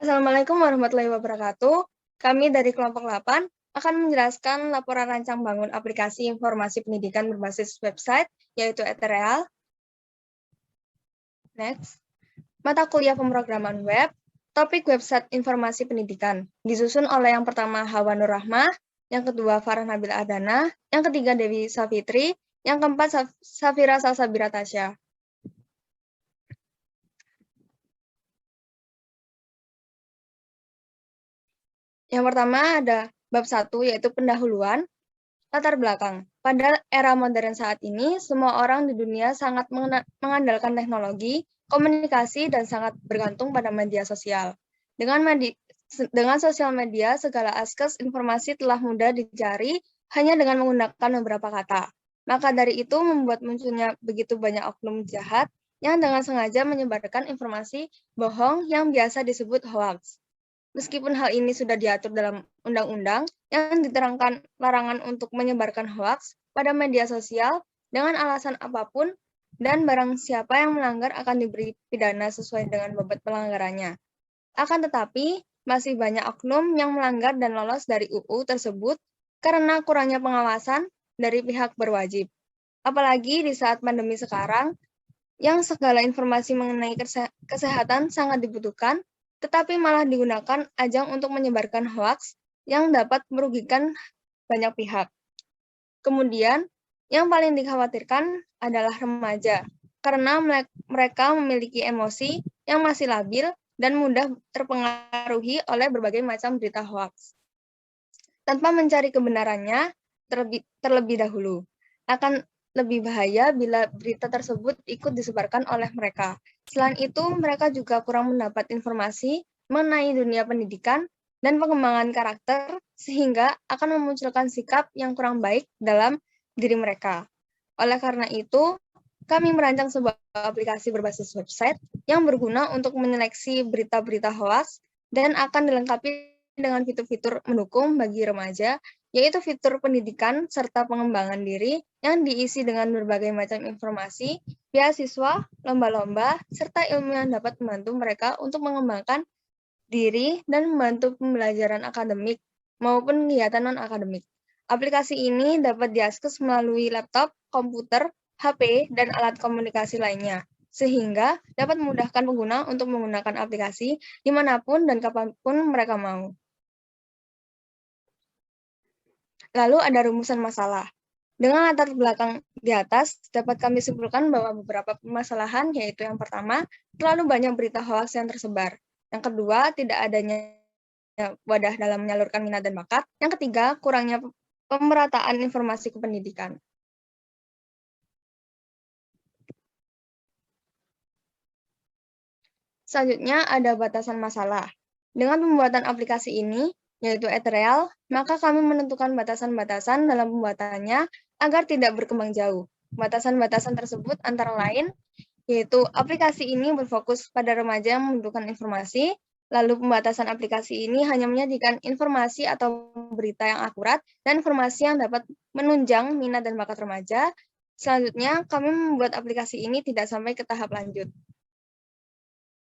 Assalamualaikum warahmatullahi wabarakatuh. Kami dari kelompok 8 akan menjelaskan laporan rancang bangun aplikasi informasi pendidikan berbasis website, yaitu Ethereal. Next. Mata kuliah pemrograman web, topik website informasi pendidikan. Disusun oleh yang pertama Hawa Nur Rahmah, yang kedua Farah Nabil Adana, yang ketiga Dewi Safitri, yang keempat Safira Salsabira Tasya. Yang pertama ada bab 1, yaitu pendahuluan. Latar belakang. Pada era modern saat ini, semua orang di dunia sangat mengandalkan teknologi, komunikasi, dan sangat bergantung pada media sosial. Dengan sosial media, segala aspek informasi telah mudah dicari hanya dengan menggunakan beberapa kata. Maka dari itu membuat munculnya begitu banyak oknum jahat yang dengan sengaja menyebarkan informasi bohong yang biasa disebut hoax. Meskipun hal ini sudah diatur dalam undang-undang yang diterangkan larangan untuk menyebarkan hoaks pada media sosial dengan alasan apapun, dan barang siapa yang melanggar akan diberi pidana sesuai dengan bobot pelanggarannya. Akan tetapi, masih banyak oknum yang melanggar dan lolos dari UU tersebut karena kurangnya pengawasan dari pihak berwajib. Apalagi di saat pandemi sekarang, yang segala informasi mengenai kesehatan sangat dibutuhkan, tetapi malah digunakan ajang untuk menyebarkan hoaks yang dapat merugikan banyak pihak. Kemudian, yang paling dikhawatirkan adalah remaja, karena mereka memiliki emosi yang masih labil dan mudah terpengaruhi oleh berbagai macam berita hoaks. Tanpa mencari kebenarannya terlebih dahulu, akan lebih bahaya bila berita tersebut ikut disebarkan oleh mereka. Selain itu, mereka juga kurang mendapat informasi mengenai dunia pendidikan dan pengembangan karakter, sehingga akan memunculkan sikap yang kurang baik dalam diri mereka. Oleh karena itu, kami merancang sebuah aplikasi berbasis website yang berguna untuk menyeleksi berita-berita hoax dan akan dilengkapi dengan fitur-fitur mendukung bagi remaja, yaitu fitur pendidikan serta pengembangan diri yang diisi dengan berbagai macam informasi, beasiswa, lomba-lomba, serta ilmu yang dapat membantu mereka untuk mengembangkan diri dan membantu pembelajaran akademik maupun kegiatan non-akademik. Aplikasi ini dapat diakses melalui laptop, komputer, HP, dan alat komunikasi lainnya, sehingga dapat memudahkan pengguna untuk menggunakan aplikasi dimanapun dan kapanpun mereka mau. Lalu ada rumusan masalah. Dengan latar belakang di atas, dapat kami simpulkan bahwa beberapa permasalahan, yaitu yang pertama, terlalu banyak berita hoax yang tersebar. Yang kedua, tidak adanya wadah dalam menyalurkan minat dan bakat. Yang ketiga, kurangnya pemerataan informasi kependidikan. Selanjutnya ada batasan masalah. Dengan pembuatan aplikasi ini, yaitu Ethereal, maka kami menentukan batasan-batasan dalam pembuatannya agar tidak berkembang jauh. Batasan-batasan tersebut antara lain, yaitu aplikasi ini berfokus pada remaja yang membutuhkan informasi, lalu pembatasan aplikasi ini hanya menyajikan informasi atau berita yang akurat dan informasi yang dapat menunjang minat dan bakat remaja. Selanjutnya, kami membuat aplikasi ini tidak sampai ke tahap lanjut.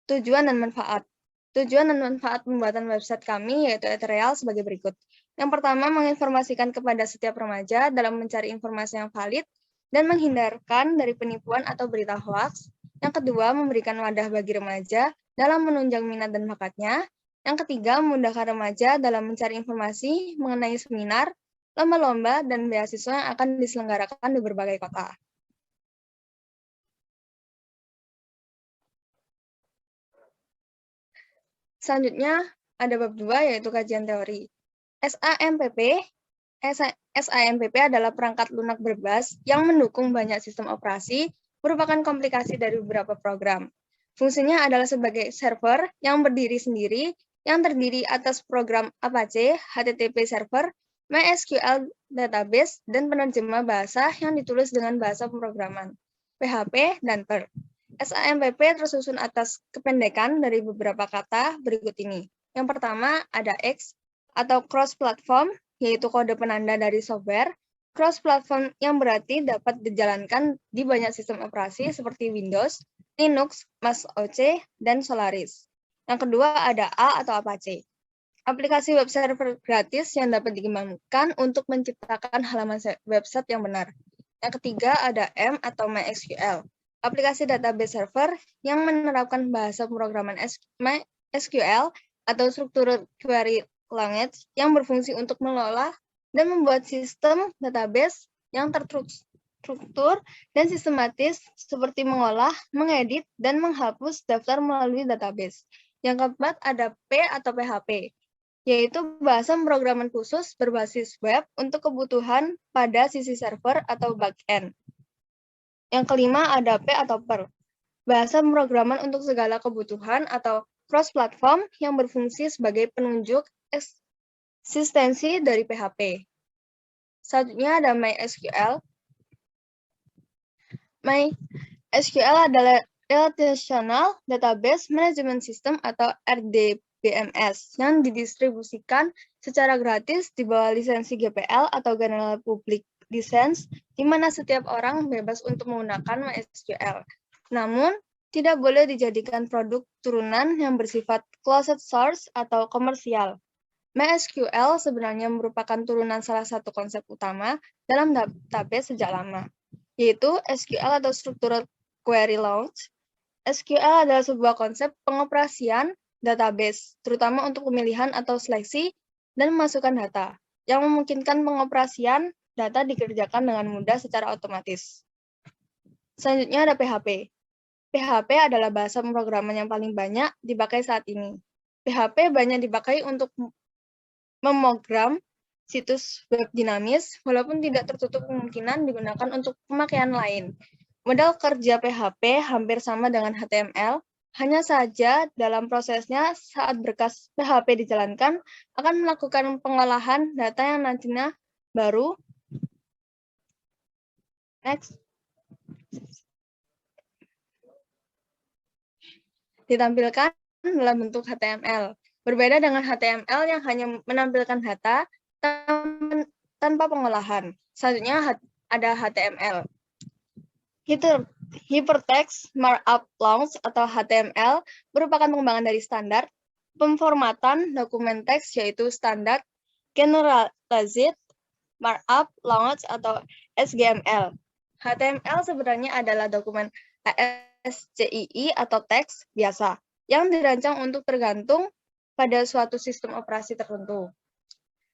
Tujuan dan manfaat. Tujuan dan manfaat pembuatan website kami yaitu Ethereal sebagai berikut. Yang pertama, menginformasikan kepada setiap remaja dalam mencari informasi yang valid dan menghindarkan dari penipuan atau berita hoax. Yang kedua, memberikan wadah bagi remaja dalam menunjang minat dan bakatnya. Yang ketiga, memudahkan remaja dalam mencari informasi mengenai seminar, lomba-lomba, dan beasiswa yang akan diselenggarakan di berbagai kota. Selanjutnya, ada bab 2, yaitu kajian teori. SAMPP adalah perangkat lunak berbas yang mendukung banyak sistem operasi, merupakan komplikasi dari beberapa program. Fungsinya adalah sebagai server yang berdiri sendiri, yang terdiri atas program Apache, HTTP server, MySQL database, dan penerjemah bahasa yang ditulis dengan bahasa pemrograman, PHP, dan Perl. SAMPP tersusun atas kependekan dari beberapa kata berikut ini. Yang pertama ada X atau cross-platform, yaitu kode penanda dari software. Cross-platform yang berarti dapat dijalankan di banyak sistem operasi seperti Windows, Linux, Mac OS, dan Solaris. Yang kedua ada A atau Apache. Aplikasi web server gratis yang dapat dikembangkan untuk menciptakan halaman website yang benar. Yang ketiga ada M atau MySQL. Aplikasi database server yang menerapkan bahasa pemrograman MySQL atau struktur query language yang berfungsi untuk mengelola dan membuat sistem database yang terstruktur dan sistematis seperti mengolah, mengedit, dan menghapus daftar melalui database. Yang keempat ada P atau PHP, yaitu bahasa pemrograman khusus berbasis web untuk kebutuhan pada sisi server atau back-end. Yang kelima ada P atau Perl, bahasa pemrograman untuk segala kebutuhan atau cross-platform yang berfungsi sebagai penunjuk eksistensi dari PHP. Selanjutnya ada MySQL. MySQL adalah Relational Database Management System atau RDBMS yang didistribusikan secara gratis di bawah lisensi GPL atau General Public License, di mana setiap orang bebas untuk menggunakan MySQL. Namun, tidak boleh dijadikan produk turunan yang bersifat closed source atau komersial. MySQL sebenarnya merupakan turunan salah satu konsep utama dalam database sejak lama, yaitu SQL atau Structured Query Language. SQL adalah sebuah konsep pengoperasian database, terutama untuk pemilihan atau seleksi dan memasukkan data, yang memungkinkan pengoperasian data dikerjakan dengan mudah secara otomatis. Selanjutnya ada PHP. PHP adalah bahasa pemrograman yang paling banyak dipakai saat ini. PHP banyak dipakai untuk memogram situs web dinamis, walaupun tidak tertutup kemungkinan digunakan untuk pemakaian lain. Model kerja PHP hampir sama dengan HTML, hanya saja dalam prosesnya saat berkas PHP dijalankan akan melakukan pengolahan data yang nantinya baru ditampilkan dalam bentuk HTML. Berbeda dengan HTML yang hanya menampilkan data tanpa pengolahan. Selanjutnya ada HTML. Hypertext Markup Language atau HTML merupakan pengembangan dari standar pemformatan dokumen teks, yaitu standar Generalized Markup Language atau SGML. HTML sebenarnya adalah dokumen ASCII atau teks biasa yang dirancang untuk tergantung pada suatu sistem operasi tertentu.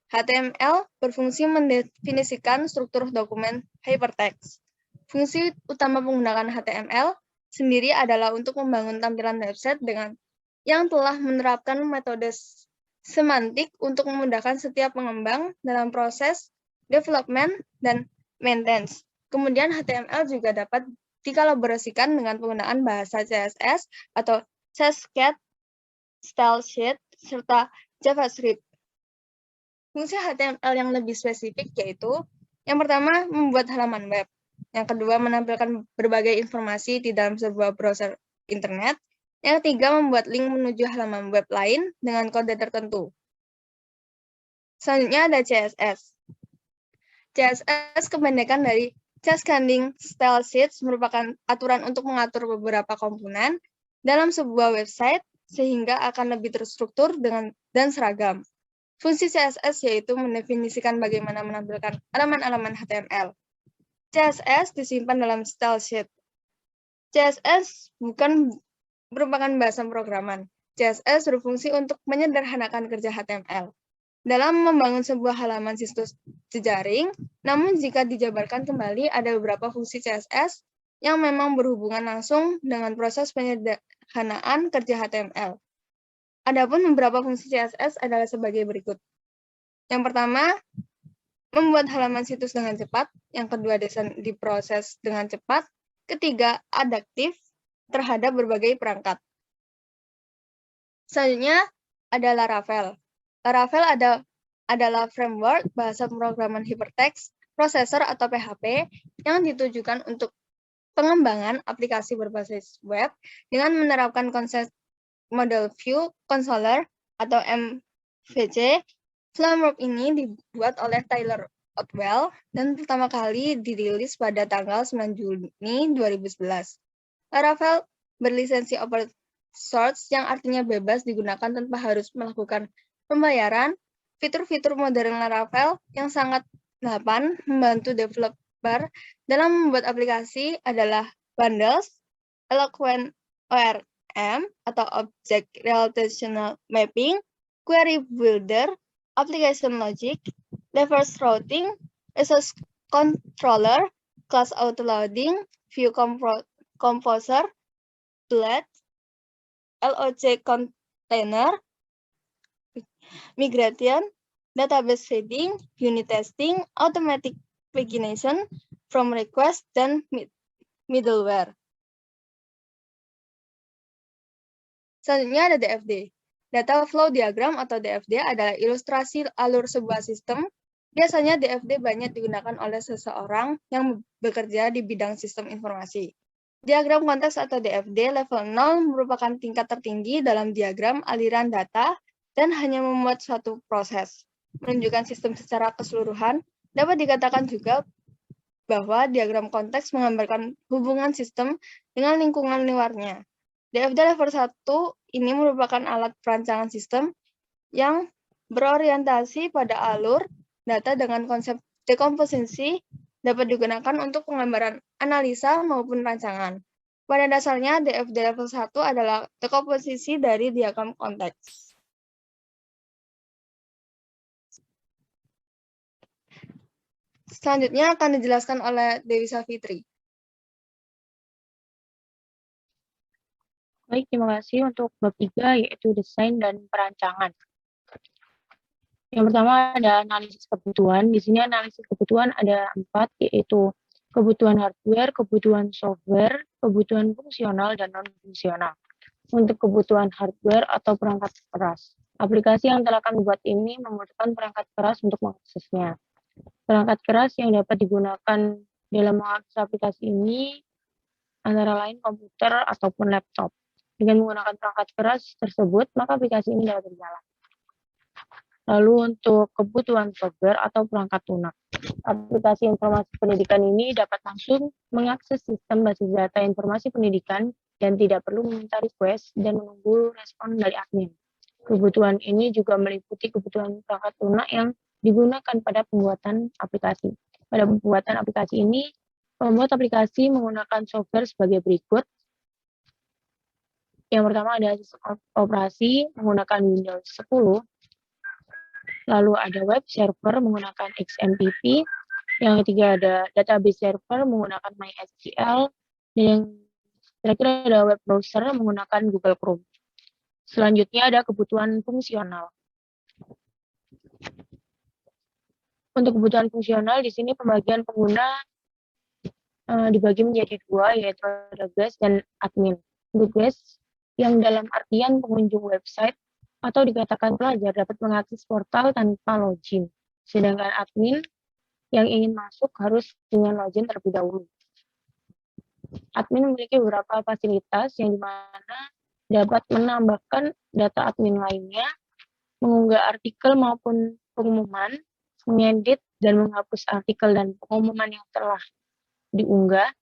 HTML berfungsi mendefinisikan struktur dokumen hypertext. Fungsi utama penggunaan HTML sendiri adalah untuk membangun tampilan website dengan yang telah menerapkan metode semantik untuk memudahkan setiap pengembang dalam proses development dan maintenance. Kemudian HTML juga dapat dikolaborasikan dengan penggunaan bahasa CSS atau Cascade Style Sheet serta JavaScript. Fungsi HTML yang lebih spesifik yaitu yang pertama membuat halaman web. Yang kedua, menampilkan berbagai informasi di dalam sebuah browser internet. Yang ketiga, membuat link menuju halaman web lain dengan kode tertentu. Selanjutnya ada CSS. CSS kependekan dari Cascading Style Sheets merupakan aturan untuk mengatur beberapa komponen dalam sebuah website sehingga akan lebih terstruktur dan seragam. Fungsi CSS yaitu mendefinisikan bagaimana menampilkan elemen-elemen HTML. CSS disimpan dalam style sheet. CSS bukan merupakan bahasa pemrograman. CSS berfungsi untuk menyederhanakan kerja HTML dalam membangun sebuah halaman situs jejaring. Namun jika dijabarkan kembali, ada beberapa fungsi CSS yang memang berhubungan langsung dengan proses penyederhanaan kerja HTML. Adapun beberapa fungsi CSS adalah sebagai berikut. Yang pertama, membuat halaman situs dengan cepat. Yang kedua, desain diproses dengan cepat. Ketiga, adaptif terhadap berbagai perangkat. Selanjutnya ada Laravel. Laravel adalah framework bahasa pemrograman hypertext processor atau PHP yang ditujukan untuk pengembangan aplikasi berbasis web dengan menerapkan konsep Model View Controller atau MVC. Framework ini dibuat oleh Tyler Otwell dan pertama kali dirilis pada tanggal 9 Juni 2011. Laravel berlisensi source yang artinya bebas digunakan tanpa harus melakukan pembayaran. Fitur-fitur modern Laravel yang sangat membantu developer dalam membuat aplikasi adalah bundles, Eloquent ORM atau Object Relational Mapping, Query Builder, Application Logic, Reverse Routing, Resource Controller, Class Autoloading, View Composer, Blade, LOC Container, Migration, Database Feeding, Unit Testing, Automatic Pagination from Request, dan Middleware. Selanjutnya ada DFD. Data Flow Diagram atau DFD adalah ilustrasi alur sebuah sistem. Biasanya DFD banyak digunakan oleh seseorang yang bekerja di bidang sistem informasi. Diagram konteks atau DFD level 0 merupakan tingkat tertinggi dalam diagram aliran data dan hanya memuat suatu proses. Menunjukkan sistem secara keseluruhan, dapat dikatakan juga bahwa diagram konteks menggambarkan hubungan sistem dengan lingkungan luarnya. DFD level 1 ini merupakan alat perancangan sistem yang berorientasi pada alur data dengan konsep dekomposisi, dapat digunakan untuk penggambaran analisa maupun rancangan. Pada dasarnya, DFD level 1 adalah dekomposisi dari diagram konteks. Selanjutnya akan dijelaskan oleh Dewi Savitri. Baik, terima kasih untuk bab 3, yaitu desain dan perancangan. Yang pertama ada analisis kebutuhan. Di sini analisis kebutuhan ada 4, yaitu kebutuhan hardware, kebutuhan software, kebutuhan fungsional, dan non-fungsional. Untuk kebutuhan hardware atau perangkat keras, aplikasi yang telah kami buat ini membutuhkan perangkat keras untuk mengaksesnya. Perangkat keras yang dapat digunakan dalam mengakses aplikasi ini antara lain komputer ataupun laptop. Dengan menggunakan perangkat keras tersebut, maka aplikasi ini dapat berjalan. Lalu untuk kebutuhan software atau perangkat lunak, aplikasi informasi pendidikan ini dapat langsung mengakses sistem basis data informasi pendidikan dan tidak perlu meminta request dan menunggu respon dari admin. Kebutuhan ini juga meliputi kebutuhan perangkat lunak yang digunakan pada pembuatan aplikasi. Pada pembuatan aplikasi ini, pembuat aplikasi menggunakan software sebagai berikut. Yang pertama ada sistem operasi menggunakan Windows 10. Lalu ada web server menggunakan XMPP. Yang ketiga ada database server menggunakan MySQL. Dan yang terakhir ada web browser menggunakan Google Chrome. Selanjutnya ada kebutuhan fungsional. Untuk kebutuhan fungsional di sini pembagian pengguna dibagi menjadi 2, yaitu ada guest dan admin. Untuk guest yang dalam artian pengunjung website atau dikatakan pelajar dapat mengakses portal tanpa login. Sedangkan admin yang ingin masuk harus dengan login terlebih dahulu. Admin memiliki beberapa fasilitas yang dimana dapat menambahkan data admin lainnya, mengunggah artikel maupun pengumuman, mengedit dan menghapus artikel dan pengumuman yang telah diunggah.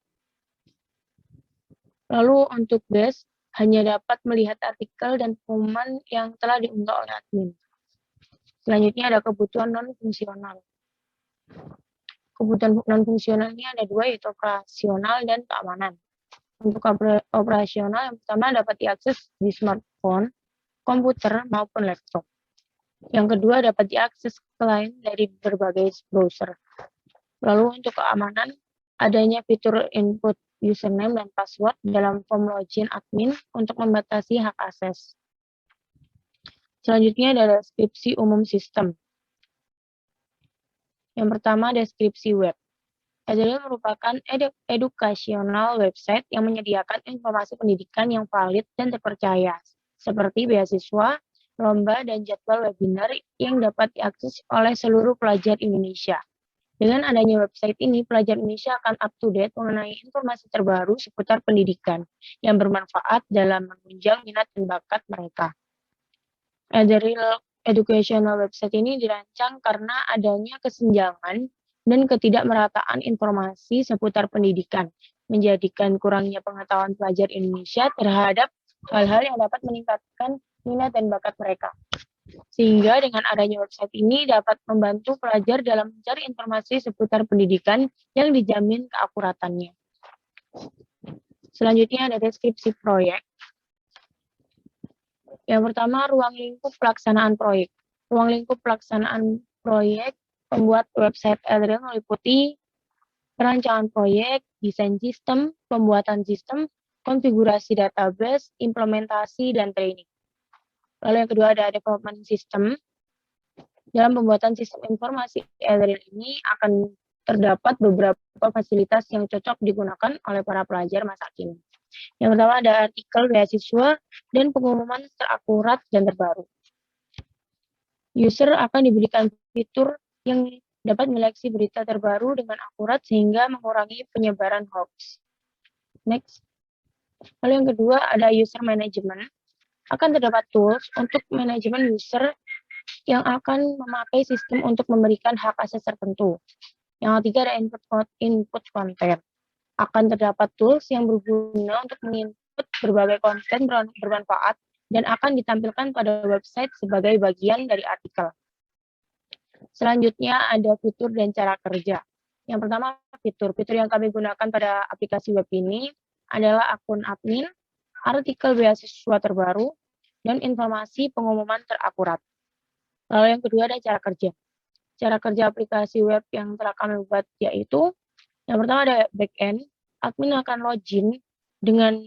Lalu untuk guest hanya dapat melihat artikel dan pengumuman yang telah diunggah oleh admin. Selanjutnya ada kebutuhan non-fungsional. Kebutuhan non-fungsional ini ada 2, yaitu operasional dan keamanan. Untuk operasional yang pertama dapat diakses di smartphone, komputer, maupun laptop. Yang kedua dapat diakses klien dari berbagai browser. Lalu untuk keamanan, adanya fitur input username dan password dalam form login admin untuk membatasi hak akses. Selanjutnya ada deskripsi umum sistem. Yang pertama, deskripsi web. Edukasi merupakan educational website yang menyediakan informasi pendidikan yang valid dan terpercaya, seperti beasiswa, lomba, dan jadwal webinar yang dapat diakses oleh seluruh pelajar Indonesia. Dengan adanya website ini, pelajar Indonesia akan up-to-date mengenai informasi terbaru seputar pendidikan yang bermanfaat dalam menunjang minat dan bakat mereka. Dari educational website ini dirancang karena adanya kesenjangan dan ketidakmerataan informasi seputar pendidikan, menjadikan kurangnya pengetahuan pelajar Indonesia terhadap hal-hal yang dapat meningkatkan minat dan bakat mereka. Sehingga dengan adanya website ini dapat membantu pelajar dalam mencari informasi seputar pendidikan yang dijamin keakuratannya. Selanjutnya ada deskripsi proyek. Yang pertama, ruang lingkup pelaksanaan proyek. Ruang lingkup pelaksanaan proyek pembuat website Ethereum meliputi perancangan proyek, desain sistem, pembuatan sistem, konfigurasi database, implementasi, dan training. Lalu yang kedua ada development system. Dalam pembuatan sistem informasi Ethereum ini akan terdapat beberapa fasilitas yang cocok digunakan oleh para pelajar masa kini. Yang pertama ada artikel beasiswa dan pengumuman terakurat dan terbaru. User akan diberikan fitur yang dapat menyeleksi berita terbaru dengan akurat sehingga mengurangi penyebaran hoax. Next. Lalu yang kedua ada user management. Akan terdapat tools untuk manajemen user yang akan memakai sistem untuk memberikan hak akses tertentu. Yang ketiga ada input konten. Akan terdapat tools yang berguna untuk menginput berbagai konten bermanfaat dan akan ditampilkan pada website sebagai bagian dari artikel. Selanjutnya ada fitur dan cara kerja. Yang pertama fitur yang kami gunakan pada aplikasi web ini adalah akun admin, artikel beasiswa terbaru, dan informasi pengumuman terakurat. Lalu yang kedua ada cara kerja. Cara kerja aplikasi web yang telah kami buat yaitu yang pertama ada backend. Admin akan login dengan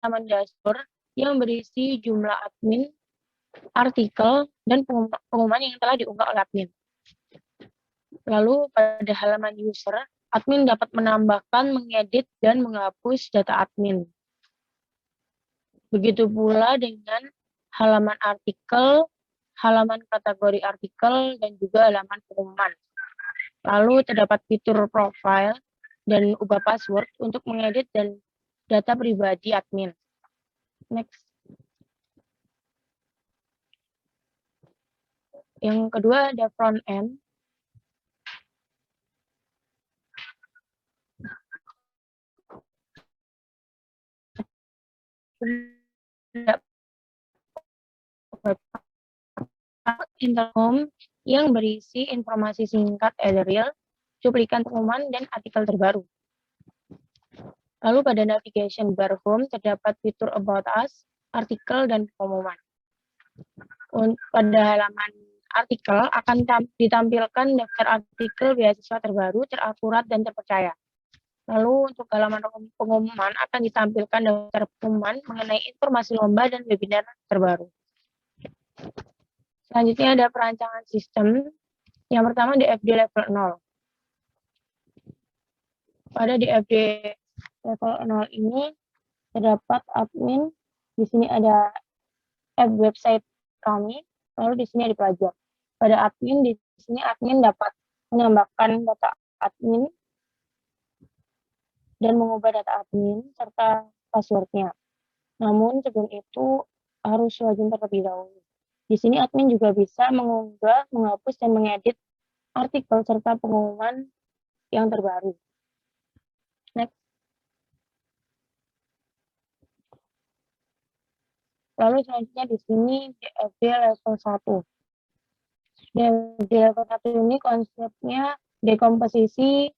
halaman dashboard yang berisi jumlah admin, artikel, dan pengumuman yang telah diunggah oleh admin. Lalu pada halaman user, admin dapat menambahkan, mengedit, dan menghapus data admin. Begitu pula dengan halaman artikel, halaman kategori artikel, dan juga halaman pengumuman. Lalu terdapat fitur profile dan ubah password untuk mengedit dan data pribadi admin. Next. Yang kedua ada front end. Intercom yang berisi informasi singkat editorial, cuplikan pengumuman, dan artikel terbaru. Lalu pada navigation bar home terdapat fitur About Us, artikel, dan pengumuman. Pada halaman artikel akan ditampilkan daftar artikel beasiswa terbaru, terakurat, dan terpercaya. Lalu untuk halaman pengumuman akan ditampilkan daftar pengumuman mengenai informasi lomba dan webinar terbaru. Selanjutnya ada perancangan sistem. Yang pertama DFD level 0. Pada DFD level 0 ini terdapat admin. Di sini ada website kami. Lalu di sini ada pelajar. Pada admin, di sini admin dapat menambahkan data admin dan mengubah data admin serta passwordnya. Namun sebelum itu harus login terlebih dahulu. Di sini admin juga bisa mengunggah, menghapus, dan mengedit artikel serta pengumuman yang terbaru. Next. Lalu selanjutnya di sini DFD level 1. DFD level 1 ini konsepnya dekomposisi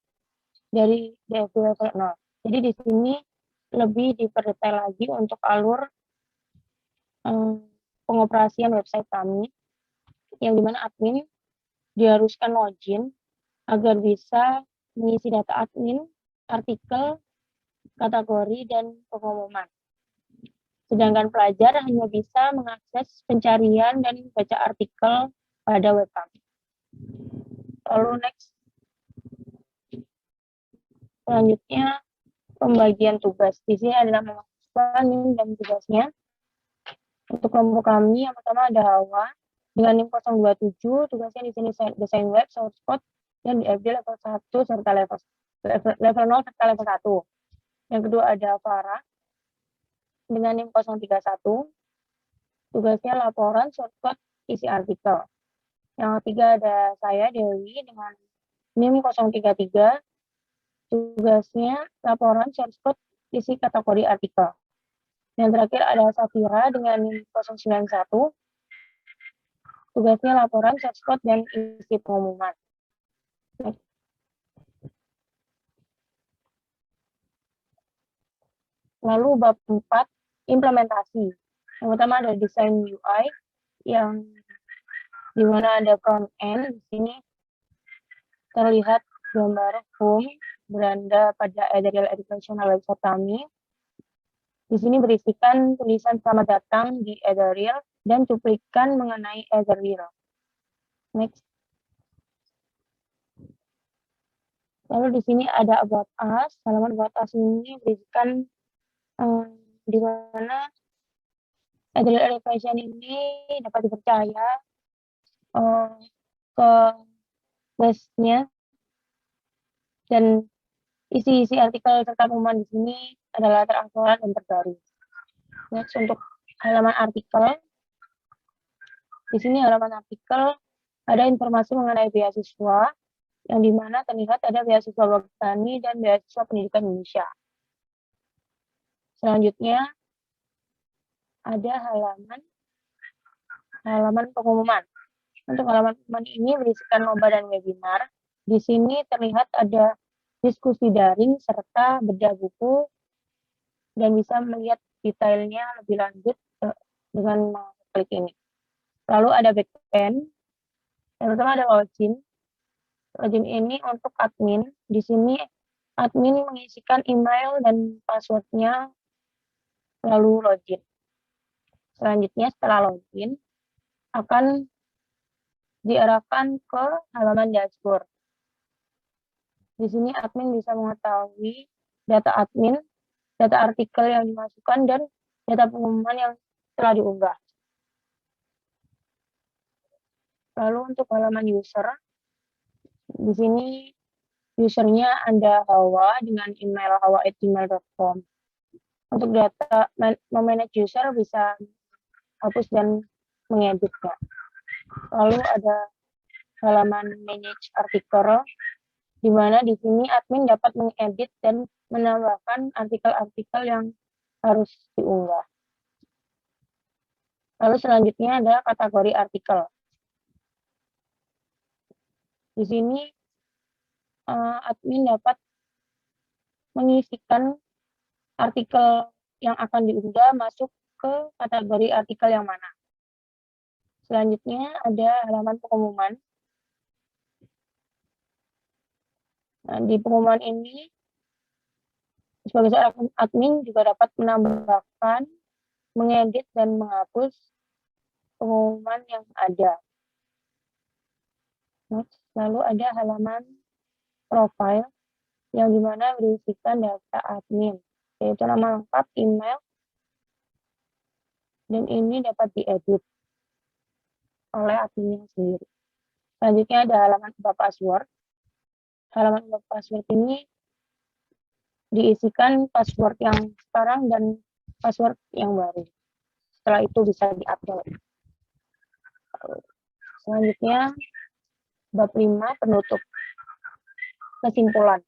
dari DFD level 0. Jadi di sini lebih diperdetail lagi untuk alur pengoperasian website kami, yang dimana admin diharuskan login agar bisa mengisi data admin, artikel, kategori, dan pengumuman. Sedangkan pelajar hanya bisa mengakses pencarian dan baca artikel pada web kami. Lalu next. Selanjutnya pembagian tugas. Di sini adalah memasukkan NIM dan tugasnya. Untuk kelompok kami yang pertama ada Hawa dengan NIM 027, tugasnya di sini desain web, source code, dan DFD level 1 serta level 0 serta level 1. Yang kedua ada Farah dengan NIM 031, tugasnya laporan, source code, isi artikel. Yang ketiga ada saya Dewi dengan NIM 033, Tugasnya laporan source code isi kategori artikel. Yang terakhir ada Safira dengan 091. Tugasnya laporan source code dan isi pengumuman. Lalu bab 4, implementasi. Yang pertama ada desain UI, yang di mana ada front end. Di sini terlihat gambar home beranda pada Ederreal Educational website kami. Di sini berisikan tulisan selamat datang di Ederreal dan cuplikan mengenai Ederreal. Next. Lalu di sini ada about us. Halaman about us ini berisikan di mana Ederreal Education ini dapat dipercaya ke website-nya, dan isi-isi artikel serta pengumuman di sini adalah teraktual dan terbaru. Next, untuk halaman artikel. Di sini halaman artikel ada informasi mengenai beasiswa, yang dimana terlihat ada beasiswa Botani dan beasiswa pendidikan Indonesia. Selanjutnya ada halaman pengumuman. Untuk halaman pengumuman ini berisikan lomba dan webinar. Di sini terlihat ada diskusi daring serta bedah buku, dan bisa melihat detailnya lebih lanjut dengan mengklik ini. Lalu ada backend. Yang pertama ada login. Login ini untuk admin. Di sini admin mengisikan email dan passwordnya, lalu login. Selanjutnya setelah login akan diarahkan ke halaman dashboard. Di sini admin bisa mengetahui data admin, data artikel yang dimasukkan, dan data pengumuman yang telah diunggah. Lalu untuk halaman user, di sini usernya ada Hawa dengan email hawa@gmail.com. Untuk data memanage user bisa hapus dan mengeditnya. Lalu ada halaman manage artikel, di mana di sini admin dapat mengedit dan menambahkan artikel-artikel yang harus diunggah. Lalu selanjutnya ada kategori artikel. Di sini admin dapat mengisikan artikel yang akan diunggah masuk ke kategori artikel yang mana. Selanjutnya ada halaman pengumuman. Nah, di pengumuman ini, sebagai seorang admin juga dapat menambahkan, mengedit, dan menghapus pengumuman yang ada. Next, lalu ada halaman profile, yang dimana berisikan data admin, yaitu nama lengkap, email, dan ini dapat diedit oleh admin sendiri. Selanjutnya ada halaman about password. Halaman about password ini diisikan password yang sekarang dan password yang baru. Setelah itu bisa di-upload. Selanjutnya bab 5, penutup. Kesimpulan.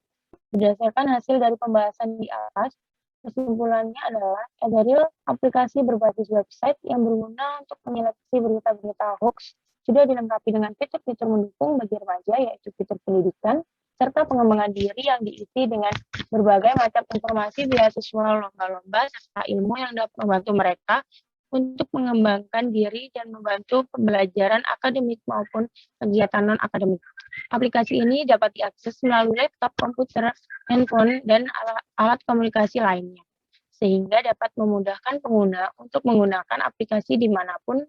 Berdasarkan hasil dari pembahasan di atas, kesimpulannya adalah Ederreal, aplikasi berbasis website yang berguna untuk menyeleksi berita-berita hoax, sudah dilengkapi dengan fitur-fitur mendukung bagi remaja, yaitu fitur pendidikan, serta pengembangan diri yang diisi dengan berbagai macam informasi, beasiswa, lomba-lomba, serta ilmu yang dapat membantu mereka untuk mengembangkan diri dan membantu pembelajaran akademik maupun kegiatan non-akademik. Aplikasi ini dapat diakses melalui laptop, komputer, handphone, dan alat komunikasi lainnya, sehingga dapat memudahkan pengguna untuk menggunakan aplikasi dimanapun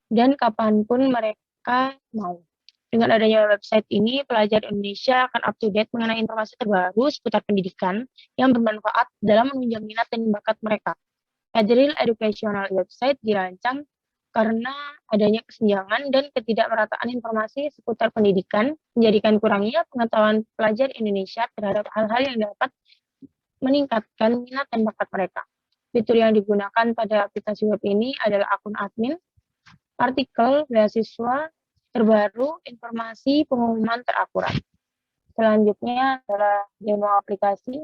dan kapanpun mereka mau. Dengan adanya website ini, pelajar Indonesia akan up-to-date mengenai informasi terbaru seputar pendidikan yang bermanfaat dalam menunjang minat dan bakat mereka. Ederreal Educational website dirancang karena adanya kesenjangan dan ketidakmerataan informasi seputar pendidikan, menjadikan kurangnya pengetahuan pelajar Indonesia terhadap hal-hal yang dapat meningkatkan minat dan bakat mereka. Fitur yang digunakan pada aplikasi web ini adalah akun admin, artikel, beasiswa terbaru, informasi, pengumuman terakurat. Selanjutnya adalah demo aplikasi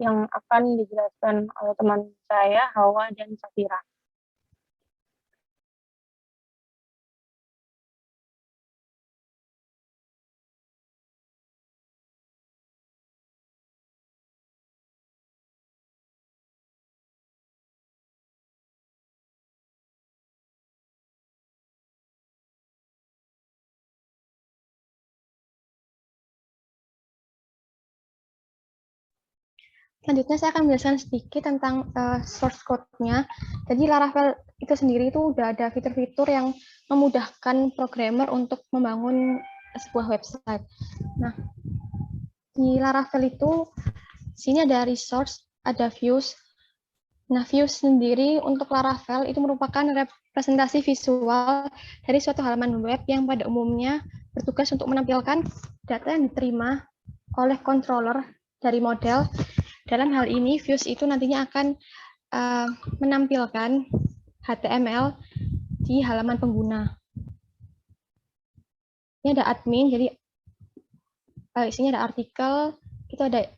yang akan dijelaskan oleh teman saya, Hawa dan Safira. Selanjutnya saya akan menjelaskan sedikit tentang source code-nya. Jadi Laravel itu sendiri itu udah ada fitur-fitur yang memudahkan programmer untuk membangun sebuah website. Nah, di Laravel itu sini ada resource, ada views. Nah, views sendiri untuk Laravel itu merupakan representasi visual dari suatu halaman web yang pada umumnya bertugas untuk menampilkan data yang diterima oleh controller dari model. Dalam hal ini, views itu nantinya akan menampilkan HTML di halaman pengguna. Ini ada admin, jadi isinya ada artikel, itu ada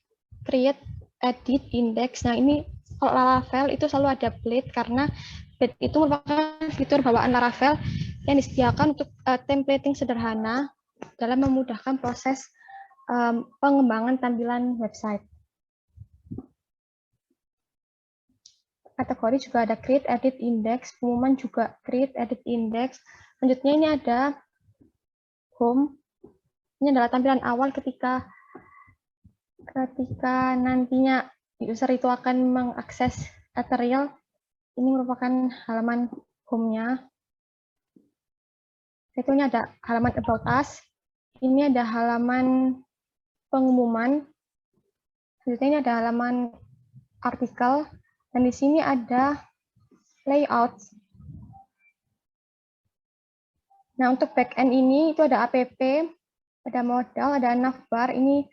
create, edit, index. Nah, ini kalau Laravel itu selalu ada blade karena blade itu merupakan fitur bawaan Laravel yang disediakan untuk templating sederhana dalam memudahkan proses pengembangan tampilan website. Kategori juga ada create, edit, index, pengumuman juga create, edit, index. Selanjutnya ini ada home. Ini adalah tampilan awal ketika nantinya user itu akan mengakses Ethereal. Ini merupakan halaman home-nya. Ini ada halaman about us. Ini ada halaman pengumuman. Selanjutnya ini ada halaman artikel. Dan di sini ada layout. Nah, untuk backend ini itu ada app, ada modal, ada navbar, ini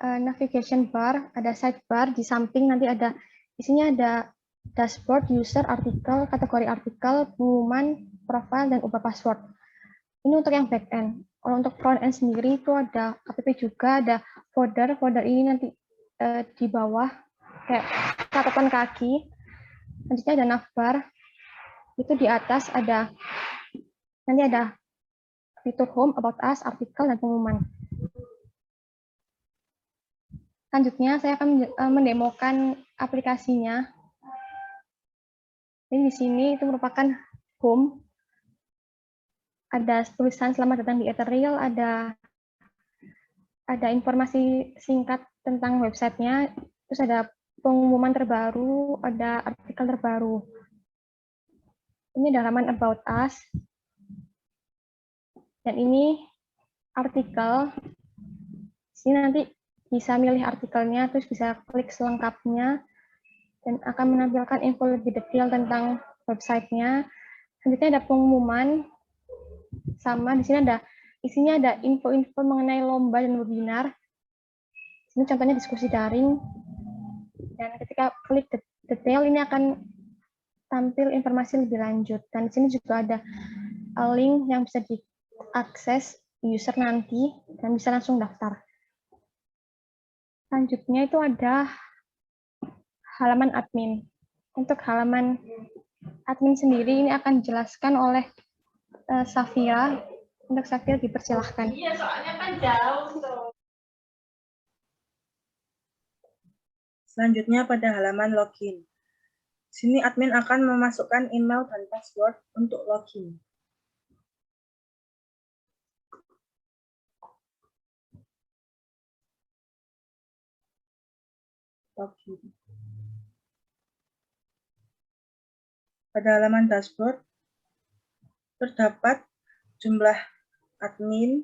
navigation bar, ada sidebar, di samping nanti ada, di sini ada dashboard, user, artikel, kategori artikel, pengumuman, profile, dan ubah password. Ini untuk yang backend. Kalau untuk frontend sendiri itu ada app juga, ada folder, folder ini nanti di bawah kayak catatan kaki. Selanjutnya ada navbar, itu di atas ada nanti ada fitur home, about us, artikel, dan pengumuman. Selanjutnya saya akan mendemokan aplikasinya. Jadi di sini itu merupakan home. Ada tulisan selamat datang di Ethereal, ada informasi singkat tentang websitenya, terus ada pengumuman terbaru, ada artikel terbaru. Ini ada halaman about us. Dan ini artikel. Sini nanti bisa milih artikelnya, terus bisa klik selengkapnya, dan akan menampilkan info lebih detail tentang websitenya. Selanjutnya ada pengumuman, sama di sini ada isinya ada info-info mengenai lomba dan webinar. Ini contohnya diskusi daring. Dan ketika klik detail ini akan tampil informasi lebih lanjut. Dan di sini juga ada link yang bisa diakses user nanti dan bisa langsung daftar. Selanjutnya itu ada halaman admin. Untuk halaman admin sendiri ini akan dijelaskan oleh Safira. Untuk Safira dipersilahkan. Iya, soalnya kan jauh tuh. Selanjutnya pada halaman login. Sini admin akan memasukkan email dan password untuk login. Pada halaman dashboard terdapat jumlah admin,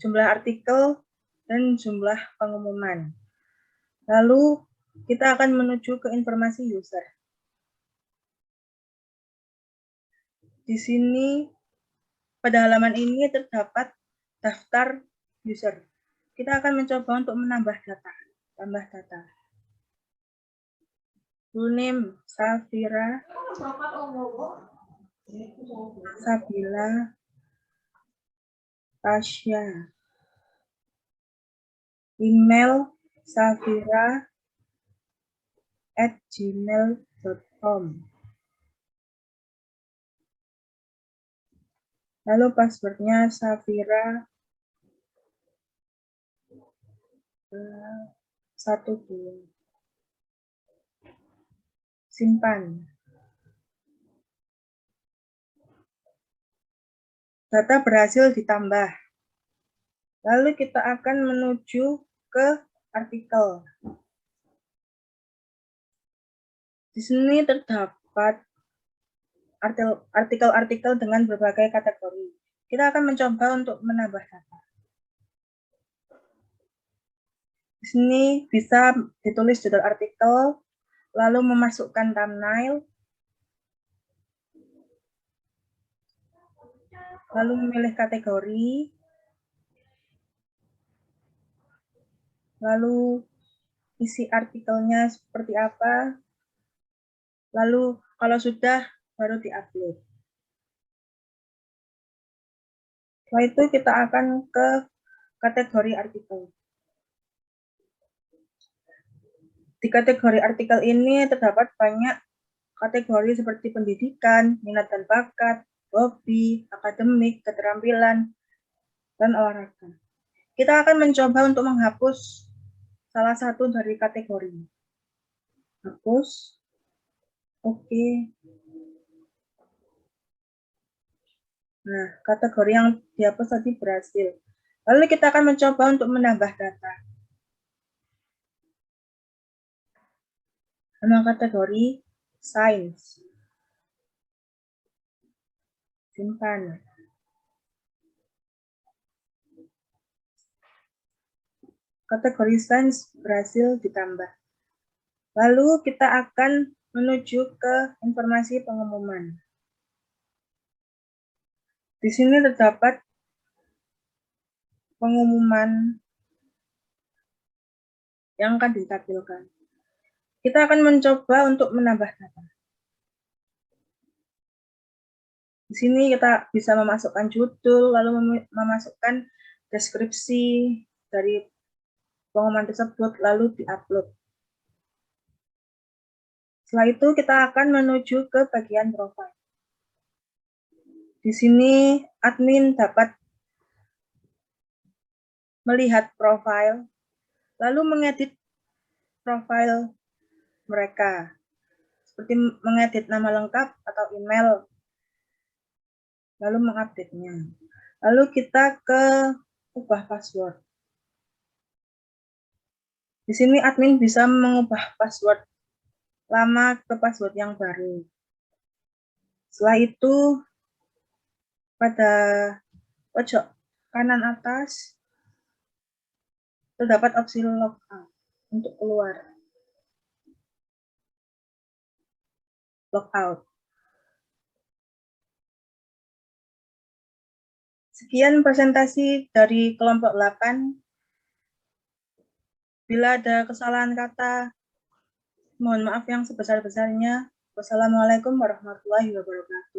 jumlah artikel, dan jumlah pengumuman. Lalu kita akan menuju ke informasi user. Di sini pada halaman ini terdapat daftar user. Kita akan mencoba untuk menambah data. Tambah data. Full name Safira, Sabila, Tasya, email safira@gmail.com. Lalu passwordnya Safira 12. Simpan. Data berhasil ditambah. Lalu kita akan menuju ke artikel. Di sini terdapat artikel-artikel dengan berbagai kategori. Kita akan mencoba untuk menambah data. Di sini bisa ditulis judul artikel, lalu memasukkan thumbnail, lalu memilih kategori, lalu isi artikelnya seperti apa, lalu kalau sudah baru diupload. Setelah itu kita akan ke kategori artikel. Di kategori artikel ini terdapat banyak kategori seperti pendidikan, minat dan bakat, hobi, akademik, keterampilan, dan olahraga. Kita akan mencoba untuk menghapus salah satu dari kategori. Hapus. Oke. Nah, kategori yang dihapus tadi berhasil. Lalu kita akan mencoba untuk menambah data. Nama kategori Sains. Simpan. Kategori Sains berhasil ditambah. Lalu kita akan menuju ke informasi pengumuman. Di sini terdapat pengumuman yang akan ditampilkan. Kita akan mencoba untuk menambah data. Di sini kita bisa memasukkan judul, lalu memasukkan deskripsi dari pengumuman tersebut, lalu diupload. Setelah itu kita akan menuju ke bagian profil. Di sini admin dapat melihat profil, lalu mengedit profil mereka, seperti mengedit nama lengkap atau email, lalu mengupdate-nya. Lalu kita ke ubah password. Di sini admin bisa mengubah password lama ke password yang baru. Setelah itu, pada pojok kanan atas, terdapat opsi logout untuk keluar. Logout. Sekian presentasi dari kelompok 8. Bila ada kesalahan kata, mohon maaf yang sebesar-besarnya. Wassalamualaikum warahmatullahi wabarakatuh.